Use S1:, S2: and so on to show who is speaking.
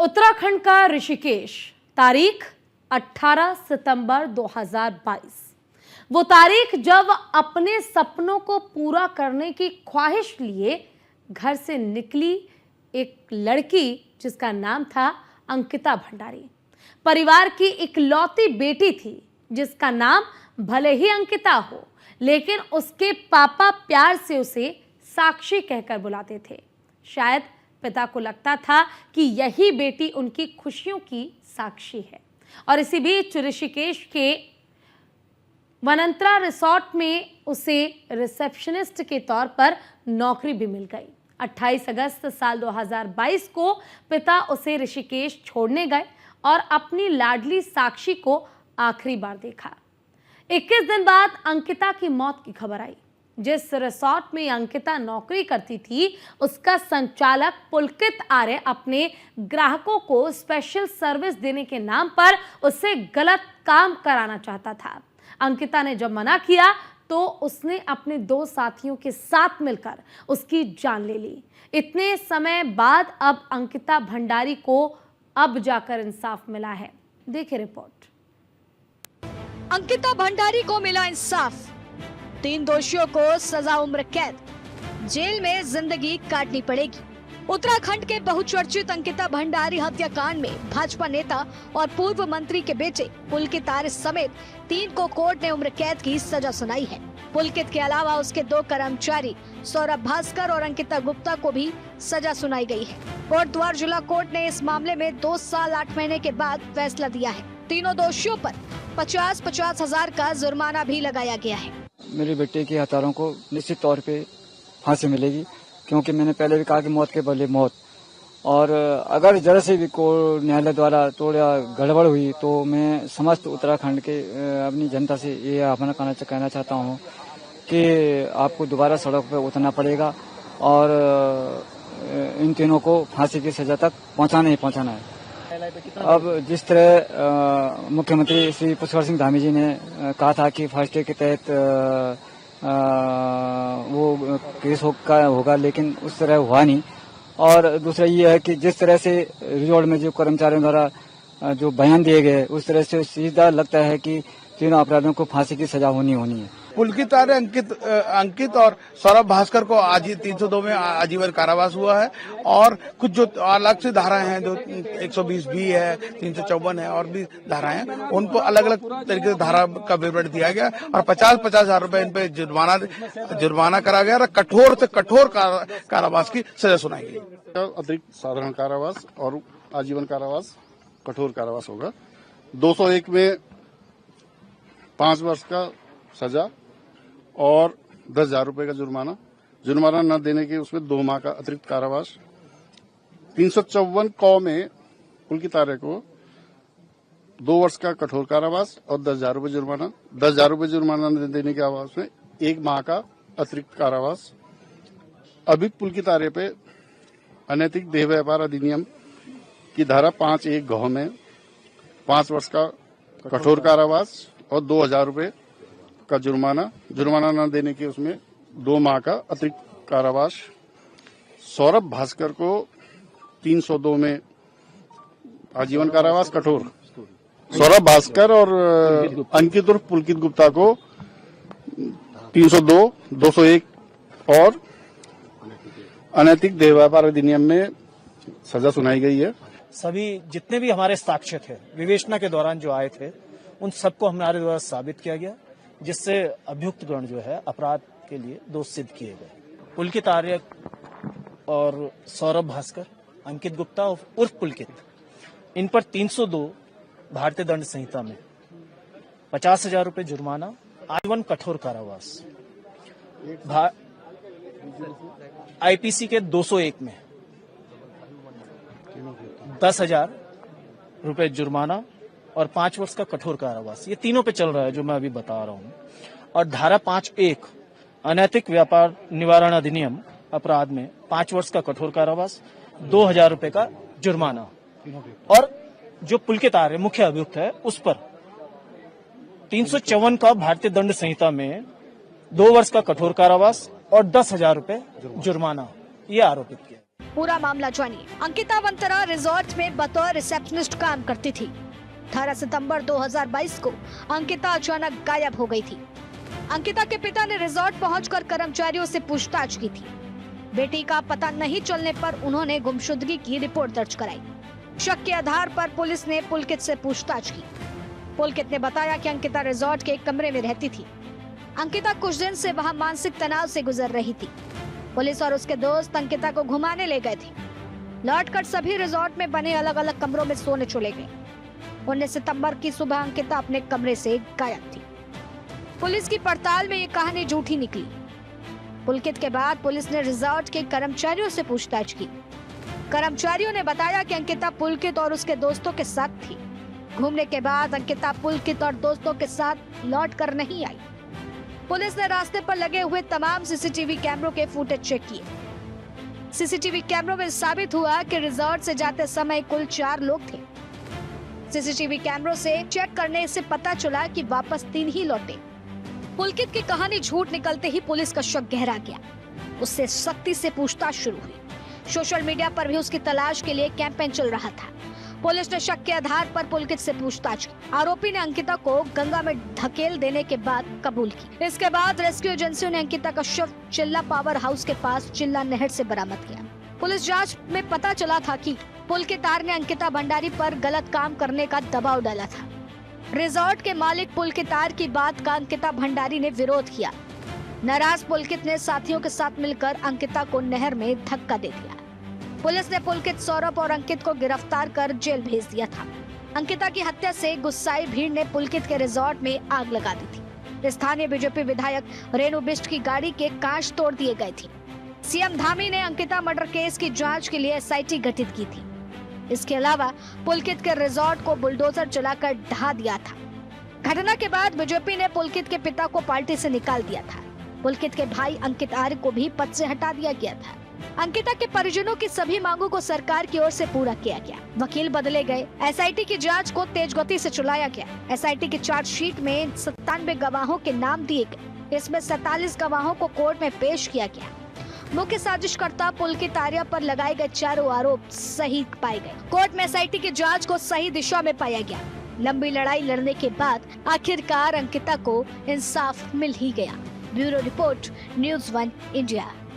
S1: उत्तराखंड का ऋषिकेश, तारीख 18 सितंबर 2022। वो तारीख जब अपने सपनों को पूरा करने की ख्वाहिश लिए घर से निकली एक लड़की जिसका नाम था अंकिता भंडारी। परिवार की इकलौती बेटी थी जिसका नाम भले ही अंकिता हो, लेकिन उसके पापा प्यार से उसे साक्षी कहकर बुलाते थे। शायद पिता को लगता था कि यही बेटी उनकी खुशियों की साक्षी है। और इसी बीच ऋषिकेश के वनंतरा रिसोर्ट में उसे रिसेप्शनिस्ट के तौर पर नौकरी भी मिल गई। 28 अगस्त साल 2022 को पिता उसे ऋषिकेश छोड़ने गए और अपनी लाडली साक्षी को आखिरी बार देखा। 21 दिन बाद अंकिता की मौत की खबर आई। जिस रिसोर्ट में अंकिता नौकरी करती थी, उसका संचालक पुलकित आर्य अपने ग्राहकों को स्पेशल सर्विस देने के नाम पर उससे गलत काम कराना चाहता था। अंकिता ने जब मना किया तो उसने अपने 2 साथियों के साथ मिलकर उसकी जान ले ली। इतने समय बाद अब अंकिता भंडारी को अब जाकर इंसाफ मिला है। देखिए रिपोर्ट।
S2: अंकिता भंडारी को मिला इंसाफ। 3 दोषियों को सजा उम्र कैद, जेल में जिंदगी काटनी पड़ेगी। उत्तराखंड के बहुचर्चित अंकिता भंडारी हत्याकांड में भाजपा नेता और पूर्व मंत्री के बेटे पुलकित आर्य समेत 3 को कोर्ट ने उम्र कैद की सजा सुनाई है। पुलकित के अलावा उसके 2 कर्मचारी सौरभ भास्कर और अंकिता गुप्ता को भी सजा सुनाई गई है। कोटद्वार जिला कोर्ट ने इस मामले में 2 साल 8 महीने के बाद फैसला दिया है। तीनों दोषियों पर 50-50 हजार का जुर्माना भी लगाया गया है।
S3: मेरे बेटे के हत्यारों को निश्चित तौर पे फांसी मिलेगी, क्योंकि मैंने पहले भी कहा कि मौत के बदले मौत। और अगर जरा से भी को न्यायालय द्वारा थोड़ा गड़बड़ हुई तो मैं समस्त उत्तराखंड के अपनी जनता से ये आह्वान कहना चाहता हूँ कि आपको दोबारा सड़क पर उतरना पड़ेगा और इन तीनों को फांसी की सजा तक पहुँचाना ही पहुँचाना है। अब जिस तरह मुख्यमंत्री श्री पुष्कर सिंह धामी जी ने कहा था कि फर्स्ट डे के तहत वो केस होगा, लेकिन उस तरह हुआ नहीं। और दूसरा ये है कि जिस तरह से रिजॉर्ट में जो कर्मचारियों द्वारा जो बयान दिए गए, उस तरह से सीधा लगता है कि तीनों अपराधियों को फांसी की सजा होनी है।
S4: पुलकित आर्य, अंकित और सौरभ भास्कर को आज 302 में आजीवन कारावास हुआ है। और कुछ जो अलग से धाराएं हैं, जो 120 भी है, 354 है और भी धाराएं हैं, उनको अलग अलग तरीके से धारा का विवरण दिया गया और 50-50 हजार रुपए इन पे जुर्माना करा गया और कठोर से कठोर कारावास की सजा सुनाई गई।
S5: अतिरिक्त साधारण कारावास और आजीवन कारावास, कठोर कारावास होगा। 201 में 5 वर्ष का सजा और 10,000 रुपए का जुर्माना न देने के उसमें 2 माह का अतिरिक्त कारावास। 354 कौ में पुलकित आर्य को 2 वर्ष का कठोर कारावास और 10,000 रुपए जुर्माना। 10,000 रुपए जुर्माना न देने के आवास में 1 माह का अतिरिक्त कारावास। अभी पुलकित आर्य पे अनैतिक देह व्यापार अधिनियम की धारा 5(1) घ में 5 वर्ष का कठोर कारावास और 2,000 रुपए का जुर्माना न देने के उसमें 2 माह का अतिरिक्त कारावास। सौरभ भास्कर को 302 में आजीवन कारावास कठोर। सौरभ भास्कर और अंकित और पुलकित गुप्ता को 302, 201 और अनैतिक देह व्यापार अधिनियम में सजा सुनाई गई है।
S6: सभी जितने भी हमारे साक्ष्य थे विवेचना के दौरान जो आए थे, उन सबको हमारे द्वारा साबित किया गया, जिससे अभियुक्त गण जो है अपराध के लिए दोष सिद्ध किए गए। पुलकित आर्य और सौरभ भास्कर, अंकित गुप्ता उर्फ पुलकित, इन पर 302 भारतीय दंड संहिता में 50,000 रुपए जुर्माना, आजीवन कठोर कारावास। आईपीसी के 201 में 10,000 रुपए जुर्माना और 5 वर्ष का कठोर कारावास। ये तीनों पे चल रहा है जो मैं अभी बता रहा हूँ। और धारा 5(1) अनैतिक व्यापार निवारण अधिनियम अपराध में 5 वर्ष का कठोर कारावास, 2,000 रुपए का जुर्माना। और जो पुलकित आर्य मुख्य अभियुक्त है, उस पर 354 का भारतीय दंड संहिता में 2 वर्ष का कठोर कारावास और 10,000 रुपए जुर्माना ये आरोपित किया।
S2: पूरा मामला जानिए। अंकिता वंतरा रिजॉर्ट में बतौर रिसेप्शनिस्ट काम करती थी। 18 सितंबर 2022 को अंकिता अचानक गायब हो गई थी। अंकिता के पिता ने रिजॉर्ट पहुंचकर कर्मचारियों से पूछताछ की थी। बेटी का पता नहीं चलने पर उन्होंने गुमशुदगी की रिपोर्ट दर्ज कराई। शक के आधार पर पुलिस ने पुलकित से पूछताछ की। पुलकित ने बताया कि अंकिता रिजॉर्ट के एक कमरे में रहती थी। अंकिता कुछ दिन से वहां मानसिक तनाव से गुजर रही थी। पुलिस और उसके दोस्त अंकिता को घुमाने ले गए थे। लौटकर सभी रिजॉर्ट में बने अलग अलग कमरों में सोने चले गए। 19 सितंबर की सुबह अंकिता अपने कमरे से गायब थी। पुलिस की पड़ताल में ये कहानी झूठी निकली। पुलकित के बाद पुलिस ने रिजॉर्ट के कर्मचारियों से पूछताछ की। कर्मचारियों ने बताया कि अंकिता पुलकित और उसके दोस्तों के साथ थी। घूमने के बाद अंकिता पुलकित और दोस्तों के साथ लौटकर नहीं आई। पुलिस ने रास्ते पर लगे हुए तमाम सीसीटीवी कैमरों के फुटेज चेक किए। सीसीटीवी कैमरों में साबित हुआ कि रिजॉर्ट से जाते समय कुल 4 लोग थे। सीसीटीवी कैमरों से चेक करने से पता चला कि वापस 3 ही लौटे। पुलकित की कहानी झूठ निकलते ही पुलिस का शक गहरा गया। उससे सख्ती से पूछताछ शुरू हुई। सोशल मीडिया पर भी उसकी तलाश के लिए कैंपेन चल रहा था। पुलिस ने शक के आधार पर पुलकित से पूछताछ की। आरोपी ने अंकिता को गंगा में धकेल देने के बाद कबूल की। इसके बाद रेस्क्यू एजेंसियों ने अंकिता का शव चिल्ला पावर हाउस के पास चिल्ला नहर से बरामद किया। पुलिस जांच में पता चला था कि पुलकित ने अंकिता भंडारी पर गलत काम करने का दबाव डाला था। रिजॉर्ट के मालिक पुलकित की बात का अंकिता भंडारी ने विरोध किया। नाराज पुलकित ने साथियों के साथ मिलकर अंकिता को नहर में धक्का दे दिया। पुलिस ने पुलकित, सौरभ और अंकित को गिरफ्तार कर जेल भेज दिया था। अंकिता की हत्या से गुस्साई भीड़ ने पुलकित के रिजॉर्ट में आग लगा दी थी। स्थानीय बीजेपी विधायक रेणु बिष्ट की गाड़ी के कांच तोड़ दिए गए थे। सीएम धामी ने अंकिता मर्डर केस की जांच के लिए एसआईटी गठित की थी। इसके अलावा पुलकित के रिजॉर्ट को बुलडोजर चलाकर ढहा दिया था। घटना के बाद बीजेपी ने पुलकित के पिता को पार्टी से निकाल दिया था। पुलकित के भाई अंकित आर्य को भी पद से हटा दिया गया था। अंकिता के परिजनों की सभी मांगों को सरकार की ओर से पूरा किया गया। वकील बदले गए। एसआईटी की जांच को तेज गति से चलाया गया। एसआईटी की चार्जशीट में 97 गवाहों के नाम दिए गए। इसमें 47 गवाहों को कोर्ट में पेश किया गया। मुख्य साजिशकर्ता पुलकित आर्य पर लगाए गए 4 आरोप सही पाए गए। कोर्ट में एसआईटी की जांच को सही दिशा में पाया गया। लंबी लड़ाई लड़ने के बाद आखिरकार अंकिता को इंसाफ मिल ही गया। Bureau report, news 1 India.